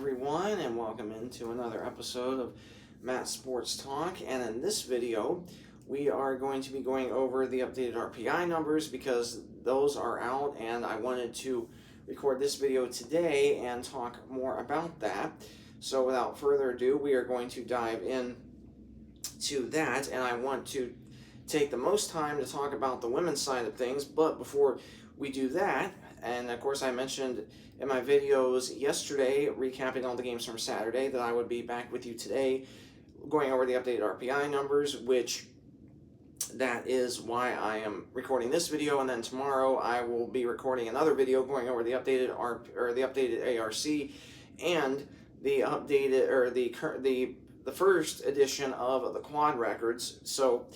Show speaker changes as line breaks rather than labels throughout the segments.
everyone, and welcome into another episode of Matt Sports Talk. And in this video, we are going to be going over the updated RPI numbers because those are out, and I wanted to record this video today and talk more about that. So without further ado, we are going to dive in to that, and I want to take the most time to talk about the women's side of things. But before we do that, and of course I mentioned in my videos yesterday, recapping all the games from Saturday, that I would be back with you today going over the updated RPI numbers, which that is why I am recording this video, and then tomorrow I will be recording another video going over the updated the updated ARC and the updated the first edition of the quad records. So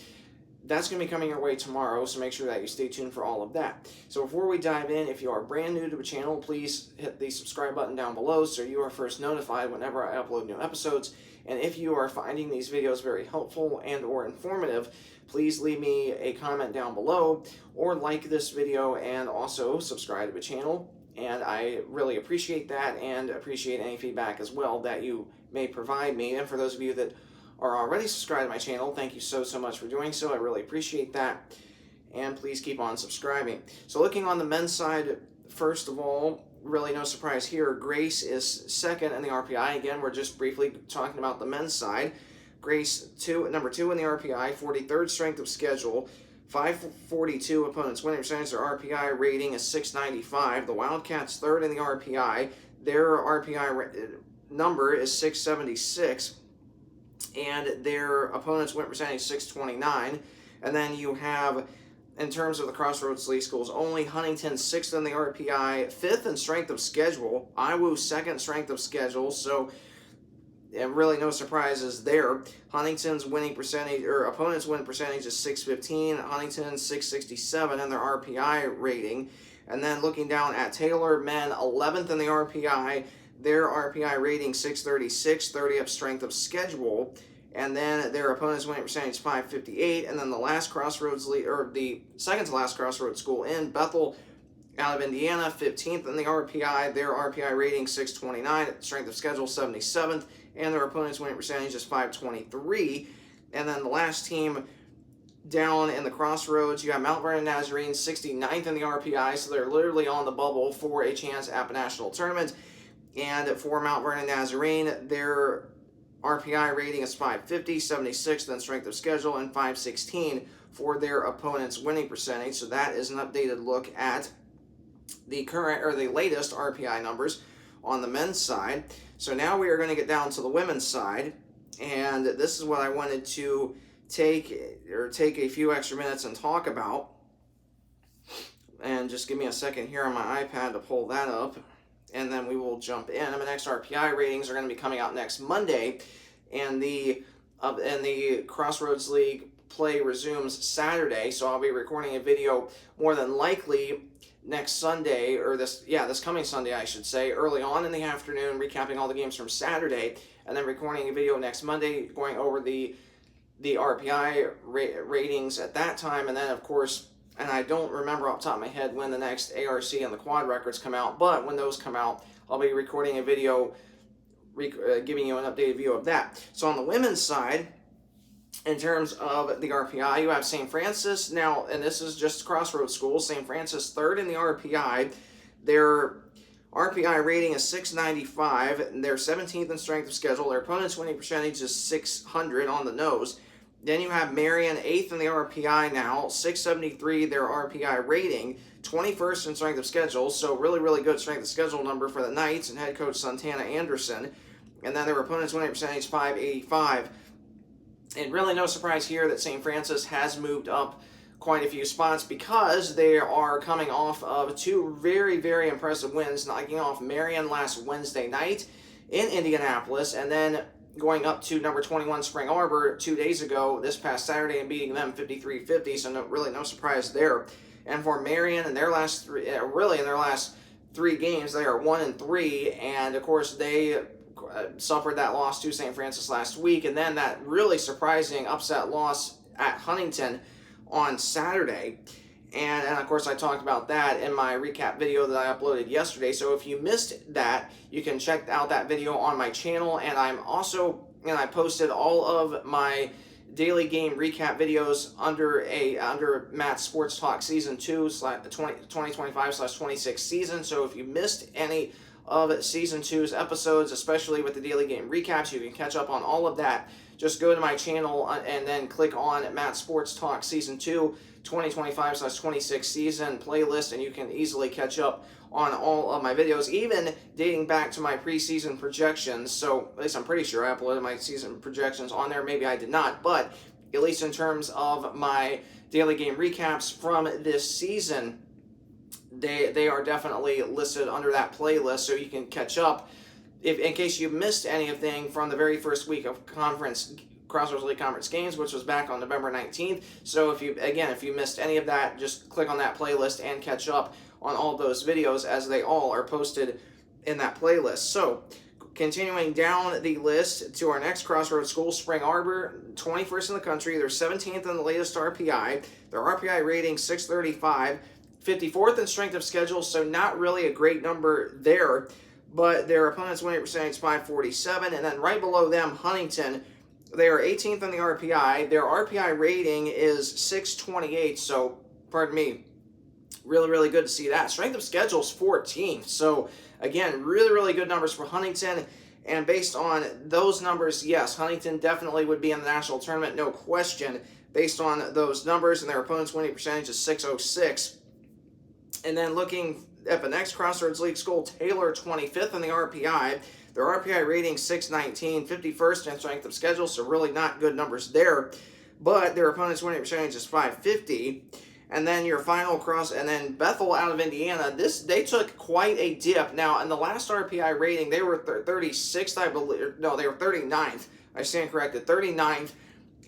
that's going to be coming your way tomorrow, so make sure that you stay tuned for all of that. So before we dive in, if you are brand new to the channel, please hit the subscribe button down below so you are first notified whenever I upload new episodes. And if you are finding these videos very helpful and or informative, please leave me a comment down below or like this video and also subscribe to the channel. And I really appreciate that and appreciate any feedback as well that you may provide me. And for those of you that are already subscribed to my channel, thank you so much for doing so. I really appreciate that, and please keep on subscribing. So looking on the men's side, first of all, really no surprise here, Grace is second in the RPI. Again, we're just briefly talking about the men's side. Grace, number 2 in the RPI, 43rd strength of schedule, 542 opponents winning percentage. Their RPI rating is 695. The Wildcats third in the RPI. Their RPI number is 676. And their opponents win percentage 629. And then you have, in terms of the Crossroads League schools, only Huntington 6th in the RPI, 5th in strength of schedule, Iwu 2nd strength of schedule, so really no surprises there. Huntington's winning percentage, or opponents win percentage is 615, Huntington 667 in their RPI rating. And then looking down at Taylor, men 11th in the RPI, their RPI rating 636, 30th strength of schedule, and then their opponent's winning percentage 558, and then the last Crossroads league, or the second to last Crossroads school in Bethel, out of Indiana, 15th in the RPI, their RPI rating 629, strength of schedule 77th, and their opponent's winning percentage is 523. And then the last team down in the Crossroads, you have Mount Vernon Nazarene, 69th in the RPI, so they're literally on the bubble for a chance at the national tournament. And for Mount Vernon Nazarene, their RPI rating is 550, 76th in strength of schedule, and 516 for their opponent's winning percentage. So that is an updated look at the current, or the latest RPI numbers on the men's side. So now we are going to get down to the women's side, and this is what I wanted to take a few extra minutes and talk about. And just give me a second here on my iPad to pull that up, and then we will jump in. And the next RPI ratings are going to be coming out next Monday, and the Crossroads League play resumes Saturday. So I'll be recording a video more than likely next Sunday, or this coming Sunday, I should say, early on in the afternoon, recapping all the games from Saturday, and then recording a video next Monday going over the RPI ratings at that time. And then, of course, and I don't remember off the top of my head when the next ARC and the quad records come out, but when those come out, I'll be recording a video giving you an updated view of that. So on the women's side, in terms of the RPI, you have St. Francis now, and this is just Crossroads schools. St. Francis third in the RPI. Their RPI rating is 695, and they're 17th in strength of schedule. Their opponent's winning percentage is 600 on the nose. Then you have Marion 8th in the RPI now, 673 their RPI rating, 21st in strength of schedule, so really good strength of schedule number for the Knights and head coach Santana Anderson. And then their opponent's winning percentage 585. And really no surprise here that St. Francis has moved up quite a few spots because they are coming off of two very impressive wins, knocking off Marion last Wednesday night in Indianapolis, and then going up to number 21 Spring Arbor 2 days ago, this past Saturday, and beating them 53-50, so really no surprise there. And for Marion, in their last three games, they are 1-3, and of course they suffered that loss to St. Francis last week, and then that really surprising upset loss at Huntington on Saturday. And of course I talked about that in my recap video that I uploaded yesterday. So if you missed that, you can check out that video on my channel. And I posted all of my daily game recap videos under Matt's Sports Talk Season 2 2025/26 season. So if you missed any of Season 2's episodes, especially with the daily game recaps, you can catch up on all of that. Just go to my channel and then click on Matt's Sports Talk Season 2 2025/26 season playlist, and you can easily catch up on all of my videos, even dating back to my preseason projections. So at least I'm pretty sure I uploaded my season projections on there. Maybe I did not, but at least in terms of my daily game recaps from this season, they are definitely listed under that playlist, so you can catch up in case you missed anything from the very first week of Crossroads League Conference games, which was back on November 19th. So if you missed any of that, just click on that playlist and catch up on all those videos, as they all are posted in that playlist. So continuing down the list to our next Crossroads school, Spring Arbor, 21st in the country. They're 17th in the latest RPI. Their RPI rating 635, 54th in strength of schedule, so not really a great number there. But their opponent's winning percentage 547, and then right below them, Huntington. They are 18th in the RPI. Their RPI rating is 628, so, pardon me, really, really good to see that. Strength of schedule is 14, so, again, really, really good numbers for Huntington. And based on those numbers, yes, Huntington definitely would be in the national tournament, no question, based on those numbers, and their opponent's winning percentage is 606. And then looking at the next Crossroads League school, Taylor, 25th in the RPI. Their RPI rating 619, 51st in strength of schedule, so really not good numbers there. But their opponent's winning percentage is 550. And then your final and then Bethel out of Indiana, they took quite a dip. Now, in the last RPI rating, they were 36th, I believe. No, they were 39th. I stand corrected, 39th.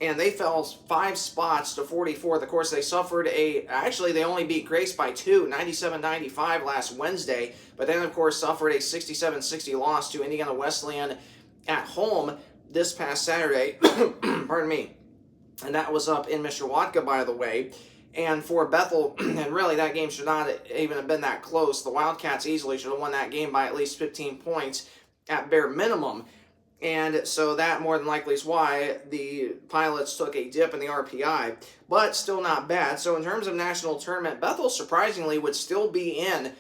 And they fell 5 spots to 44th. Of course, they suffered actually, they only beat Grace by 2, 97-95 last Wednesday. But then, of course, suffered a 67-60 loss to Indiana Wesleyan at home this past Saturday. Pardon me. And that was up in Mishawaka, by the way. And for Bethel, and really that game should not even have been that close. The Wildcats easily should have won that game by at least 15 points at bare minimum. And so that more than likely is why the Pilots took a dip in the RPI, but still not bad. So in terms of national tournament, Bethel surprisingly would still be in,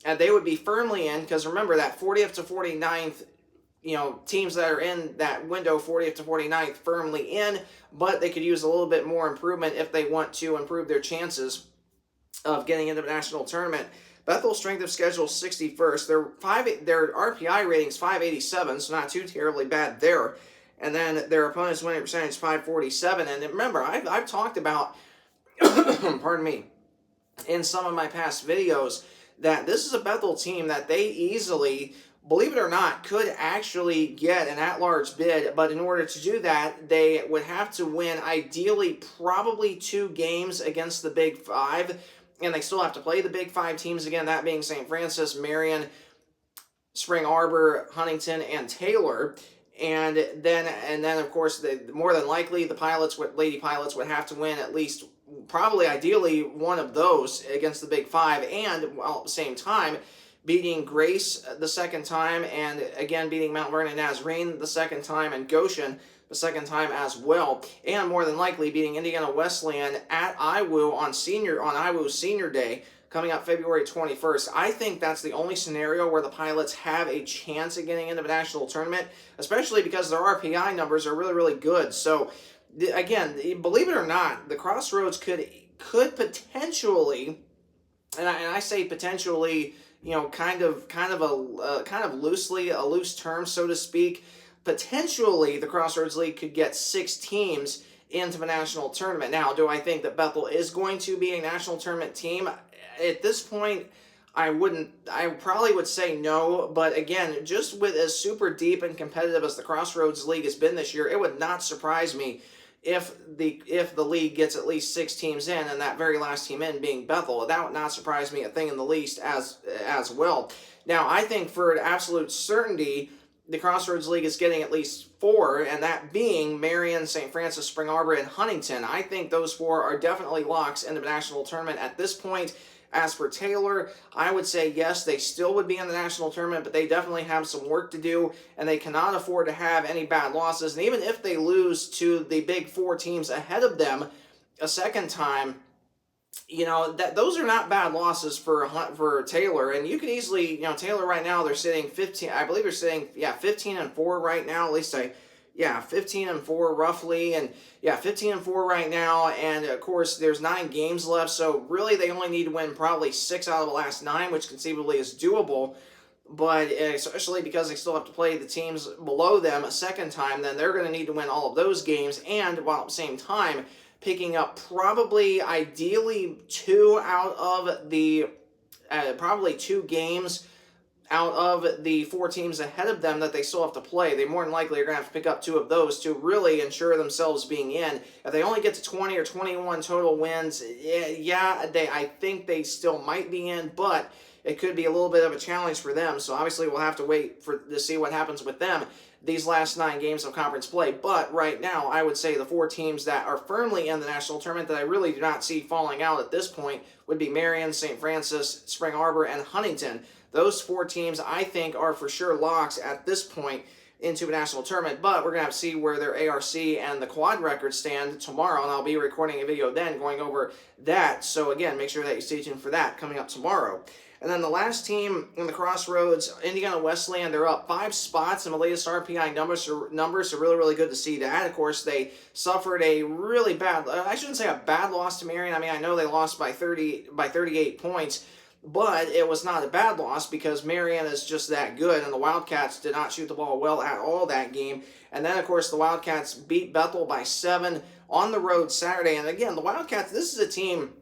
and they would be firmly in, because remember that 40th to 49th, teams that are in that window, 40th to 49th, firmly in, but they could use a little bit more improvement if they want to improve their chances of getting into the national tournament. Bethel's strength of schedule 61st. Their RPI rating is 587, so not too terribly bad there. And then their opponent's winning percentage 547. And remember, I've talked about, pardon me, in some of my past videos, that this is a Bethel team that they easily, believe it or not, could actually get an at-large bid. But in order to do that, they would have to win, ideally, probably 2 games against the Big Five. And they still have to play the Big Five teams again, that being St. Francis, Marion, Spring Arbor, Huntington, and Taylor. And then of course, more than likely, the Lady Pilots would have to win at least, probably ideally, one of those against the Big Five, and while at the same time beating Grace the second time, and again beating Mount Vernon Nazarene the second time, and Goshen the second time as well, and more than likely beating Indiana Wesleyan at IWU on IWU's Senior Day coming up February 21st. I think that's the only scenario where the Pilots have a chance at getting into the national tournament, especially because their RPI numbers are really, really good. So again, believe it or not, the Crossroads could potentially, and I say potentially, kind of loosely, a loose term, so to speak. Potentially, the Crossroads League could get 6 teams into the national tournament. Now, do I think that Bethel is going to be a national tournament team? At this point, I probably would say no, but again, just with as super deep and competitive as the Crossroads League has been this year, it would not surprise me if the league gets at least 6 teams in, and that very last team in being Bethel. That would not surprise me a thing in the least as well. Now, I think for an absolute certainty, the Crossroads League is getting at least 4, and that being Marion, St. Francis, Spring Arbor, and Huntington. I think those 4 are definitely locks in the national tournament at this point. As for Taylor, I would say yes, they still would be in the national tournament, but they definitely have some work to do, and they cannot afford to have any bad losses. And even if they lose to the big 4 teams ahead of them a second time, that those are not bad losses for Taylor, and you could easily, Taylor right now they're sitting 15. I believe they're sitting 15-4 right now. At least 15-4 roughly, and 15-4 right now. And of course, there's 9 games left, so really they only need to win probably 6 out of the last 9, which conceivably is doable. But especially because they still have to play the teams below them a second time, then they're going to need to win all of those games, and while at the same time picking up probably ideally 2 out of the probably 2 games out of the 4 teams ahead of them that they still have to play. They more than likely are going to have to pick up 2 of those to really ensure themselves being in. If they only get to 20 or 21 total wins, I think they still might be in, but it could be a little bit of a challenge for them. So obviously we'll have to wait to see what happens with them these last 9 games of conference play. But right now, I would say the 4 teams that are firmly in the national tournament that I really do not see falling out at this point would be Marion, St. Francis, Spring Arbor, and Huntington. Those 4 teams, I think, are for sure locks at this point into a national tournament, but we're going to have to see where their ARC and the quad records stand tomorrow, and I'll be recording a video then going over that. So again, make sure that you stay tuned for that coming up tomorrow. And then the last team in the Crossroads, Indiana Wesleyan, they're up 5 spots in the latest RPI numbers, so really, really good to see that. Of course, they suffered a really bad, I shouldn't say a bad loss to Marion. I mean, I know they lost by 38 points, but it was not a bad loss because Marion is just that good, and the Wildcats did not shoot the ball well at all that game. And then, of course, the Wildcats beat Bethel by 7 on the road Saturday. And again, the Wildcats, this is a team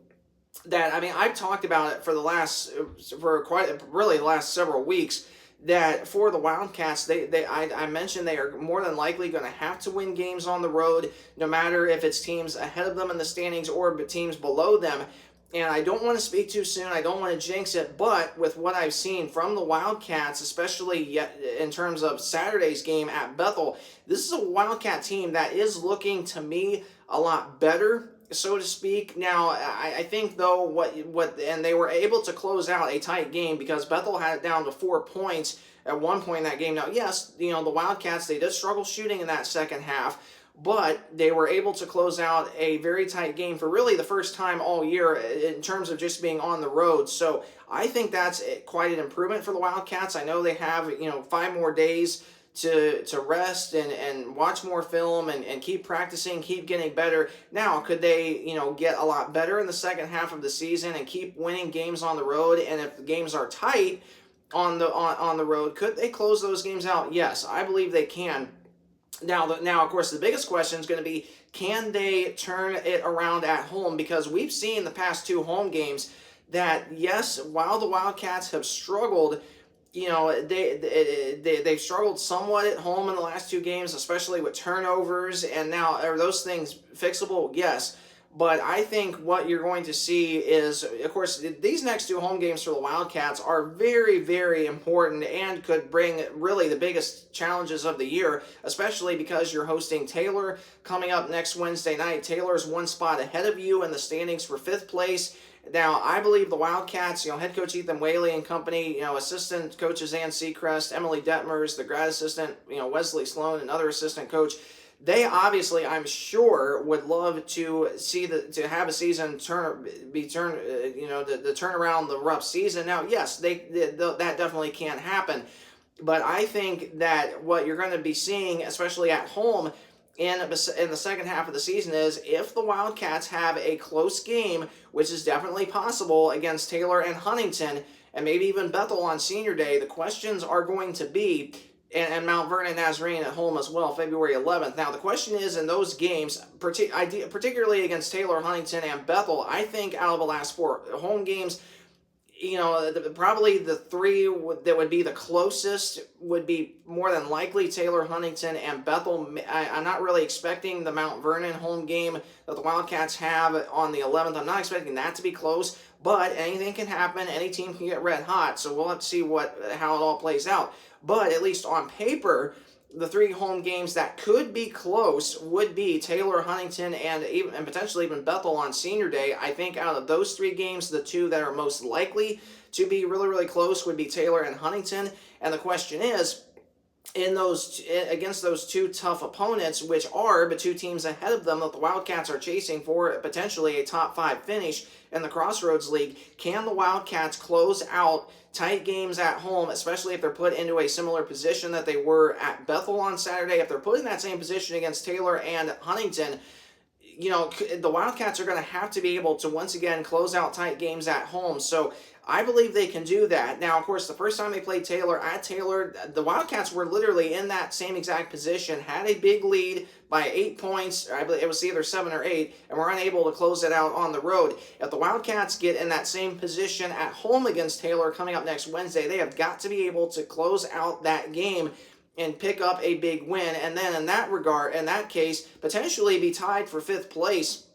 that, I mean, I've talked about it for the last several weeks, that for the Wildcats, I mentioned they are more than likely going to have to win games on the road, no matter if it's teams ahead of them in the standings or teams below them. And I don't want to speak too soon, I don't want to jinx it, but with what I've seen from the Wildcats, especially in terms of Saturday's game at Bethel, this is a Wildcat team that is looking to me a lot better, so to speak. Now, I think though and they were able to close out a tight game because Bethel had it down to 4 points at one point in that game. Now, yes, the Wildcats, they did struggle shooting in that second half, but they were able to close out a very tight game for really the first time all year in terms of just being on the road. So I think that's quite an improvement for the Wildcats. I know they have 5 more days to rest and watch more film and keep practicing, keep getting better. Now, could they get a lot better in the second half of the season and keep winning games on the road? And if the games are tight on the road, could they close those games out? Yes, I believe they can. Now, of course, the biggest question is going to be, can they turn it around at home? Because we've seen the past 2 home games that, yes, while the Wildcats have struggled, they've struggled somewhat at home in the last 2 games, especially with turnovers. And now, are those things fixable? Yes. But I think what you're going to see is, of course, these next 2 home games for the Wildcats are very, very important and could bring really the biggest challenges of the year, especially because you're hosting Taylor coming up next Wednesday night. Taylor's 1 spot ahead of you in the standings for 5th place. Now, I believe the Wildcats, head coach Ethan Whaley and company, assistant coaches Ann Seacrest, Emily Detmers, the grad assistant, Wesley Sloan, and other assistant coach, they obviously, I'm sure, would love to see to have a season to turn around the rough season. Now, yes, that definitely can't happen, but I think that what you're going to be seeing, especially at home in the second half of the season, is if the Wildcats have a close game, which is definitely possible against Taylor and Huntington, and maybe even Bethel on Senior Day, the questions are going to be, and Mount Vernon Nazarene at home as well, February 11th. Now, the question is, in those games, particularly against Taylor, Huntington, and Bethel, I think out of the last 4 home games, probably the three that would be the closest would be more than likely Taylor, Huntington, and Bethel. I'm not really expecting the Mount Vernon home game that the Wildcats have on the 11th. I'm not expecting that to be close, but anything can happen. Any team can get red hot, so we'll have to see how it all plays out. But at least on paper, the three home games that could be close would be Taylor, Huntington, and potentially even Bethel on Senior Day. I think out of those three games, the two that are most likely to be really, really close would be Taylor and Huntington. And the question is, against those two tough opponents, which are the two teams ahead of them that the Wildcats are chasing for potentially a top 5 finish in the Crossroads League, can the Wildcats close out tight games at home, especially if they're put into a similar position that they were at Bethel on Saturday? If they're put in that same position against Taylor and Huntington, the Wildcats are going to have to be able to once again close out tight games at home. So I believe they can do that. Now, of course, the first time they played Taylor at Taylor, the Wildcats were literally in that same exact position, had a big lead by 8 points, I believe it was either 7 or 8, and were unable to close it out on the road. If the Wildcats get in that same position at home against Taylor coming up next Wednesday, they have got to be able to close out that game and pick up a big win, and then in that case, potentially be tied for 5th place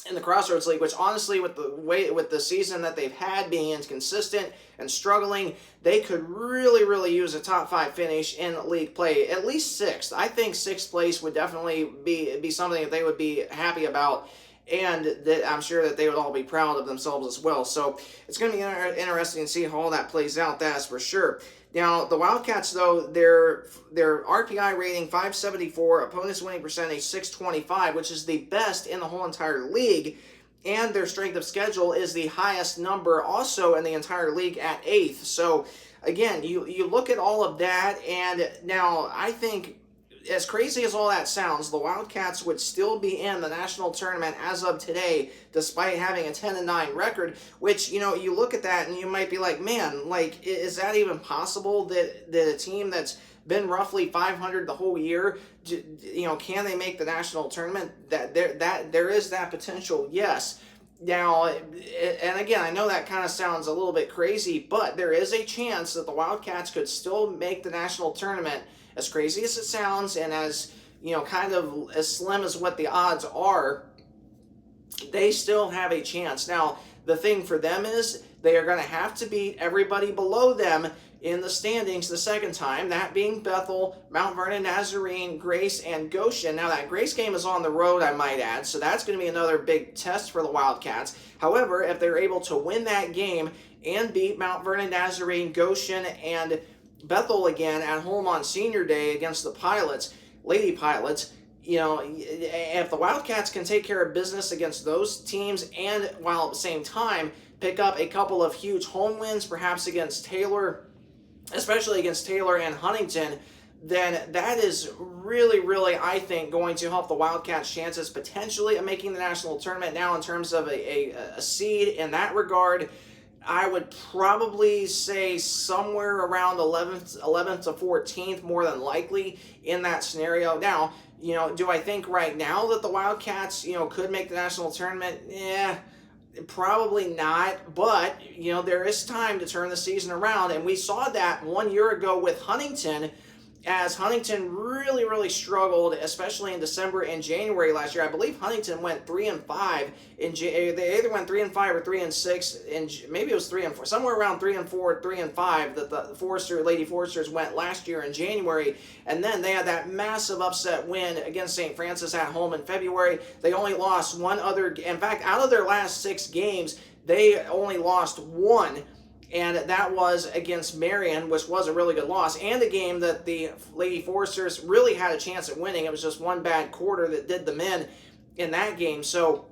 in the Crossroads League, which honestly, with the season that they've had being inconsistent and struggling, they could really, really use a top 5 finish in league play. At least 6th. I think 6th place would definitely be something that they would be happy about, and that I'm sure that they would all be proud of themselves as well. So it's going to be interesting to see how all that plays out, that's for sure. Now, the Wildcats, though, their RPI rating 574, opponents winning percentage 625, which is the best in the whole entire league, and their strength of schedule is the highest number also in the entire league at 8th. So, again, you look at all of that, and now I think, as crazy as all that sounds, the Wildcats would still be in the national tournament as of today, despite having a 10-9 record, which, you look at that and you might be like, man, like, is that even possible that a team that's been roughly 500 the whole year, can they make the national tournament? That there is that potential, yes. Now, and again, I know that kind of sounds a little bit crazy, but there is a chance that the Wildcats could still make the national tournament. As crazy as it sounds, and as kind of as slim as what the odds are, they still have a chance. Now, the thing for them is they are going to have to beat everybody below them in the standings the second time, that being Bethel, Mount Vernon, Nazarene, Grace, and Goshen. Now, that Grace game is on the road, I might add, so that's going to be another big test for the Wildcats. However, if they're able to win that game and beat Mount Vernon, Nazarene, Goshen, and Bethel again at home on Senior Day against the Lady Pilots, if the Wildcats can take care of business against those teams, and while at the same time pick up a couple of huge home wins, perhaps against Taylor, especially against Taylor and Huntington, then that is really, really, I think, going to help the Wildcats' chances potentially of making the national tournament. Now, in terms of a seed in that regard, I would probably say somewhere around 11th to 14th, more than likely, in that scenario. Now, do I think right now that the Wildcats, could make the national tournament? Yeah, probably not. But, there is time to turn the season around. And we saw that 1 year ago with Huntington, as Huntington really, really struggled, especially in December and January last year. I believe Huntington went 3-5 they either went 3-5 or 3-6, and maybe it was 3-4, somewhere around 3-4, 3-5 that the Lady Foresters went last year in January. And then they had that massive upset win against St. Francis at home in February. They only lost one other. In fact, out of their last 6 games, they only lost one. And that was against Marion, which was a really good loss, and a game that the Lady Foresters really had a chance at winning. It was just one bad quarter that did them in that game. So,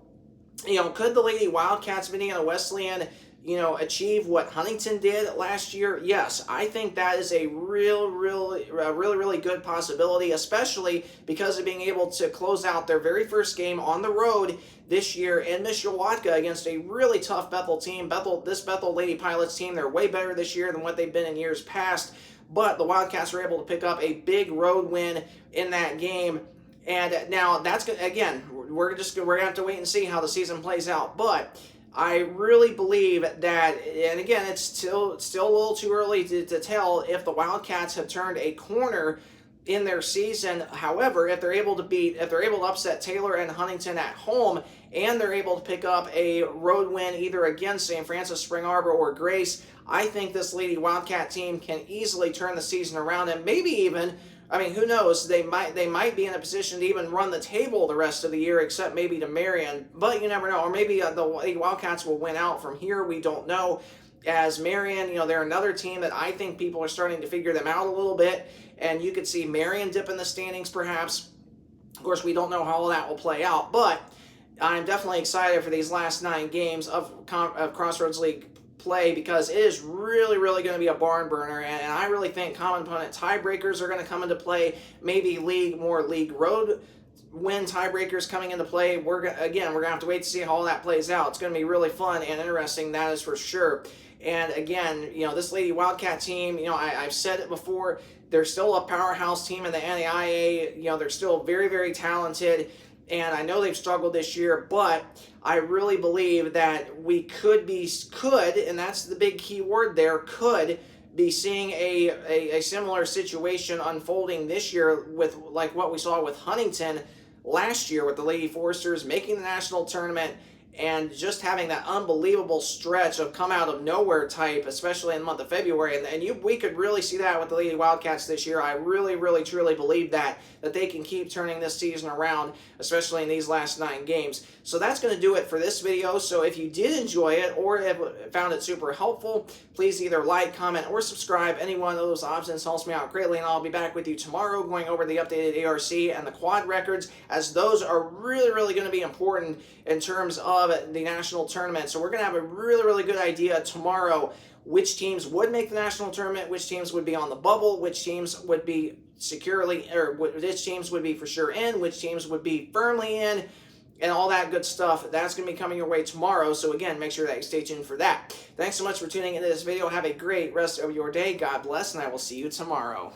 could the Lady Wildcats of Indiana Wesleyan, achieve what Huntington did last year? Yes, I think that is a really good possibility, especially because of being able to close out their very first game on the road this year in Mishawaka against a really tough Bethel team. This Bethel Lady Pilots team, they're way better this year than what they've been in years past, but the Wildcats were able to pick up a big road win in that game. And now that's, again, we're going to have to wait and see how the season plays out. But I really believe that, and again, it's still a little too early to tell if the Wildcats have turned a corner in their season. However, if they're able to upset Taylor and Huntington at home, and they're able to pick up a road win either against St. Francis, Spring Arbor, or Grace, I think this Lady Wildcat team can easily turn the season around, and maybe even, I mean, who knows? They might be in a position to even run the table the rest of the year, except maybe to Marion. But you never know. Or maybe the Wildcats will win out from here. We don't know. As Marion, they're another team that I think people are starting to figure them out a little bit, and you could see Marion dip in the standings perhaps. Of course, we don't know how all that will play out, but I'm definitely excited for these last 9 games of Crossroads League play, because it is really going to be a barn burner, and I really think common opponent tiebreakers are going to come into play. Maybe more league road win tiebreakers coming into play. We're going to have to wait to see how all that plays out. It's going to be really fun and interesting, that is for sure. And again, this Lady Wildcat team, I've said it before, they're still a powerhouse team in the NAIA. They're still very talented. And I know they've struggled this year, but I really believe that we could, and that's the big key word there, could be seeing a similar situation unfolding this year with like what we saw with Huntington last year with the Lady Foresters making the national tournament and just having that unbelievable stretch of come out of nowhere type, especially in the month of February. And we could really see that with the Lady Wildcats this year. I really truly believe that they can keep turning this season around, especially in these last 9 games. So that's going to do it for this video. So if you did enjoy it or have found it super helpful, please either like, comment, or subscribe. Any one of those options helps me out greatly, and I'll be back with you tomorrow going over the updated ARC and the quad records, as those are really going to be important in terms of the national tournament. So we're going to have a really good idea tomorrow which teams would make the national tournament, which teams would be on the bubble, which teams would be which teams would be for sure in, which teams would be firmly in, and all that good stuff. That's going to be coming your way tomorrow. So again, make sure that you stay tuned for that. Thanks so much for tuning into this video. Have a great rest of your day. God bless, and I will see you tomorrow.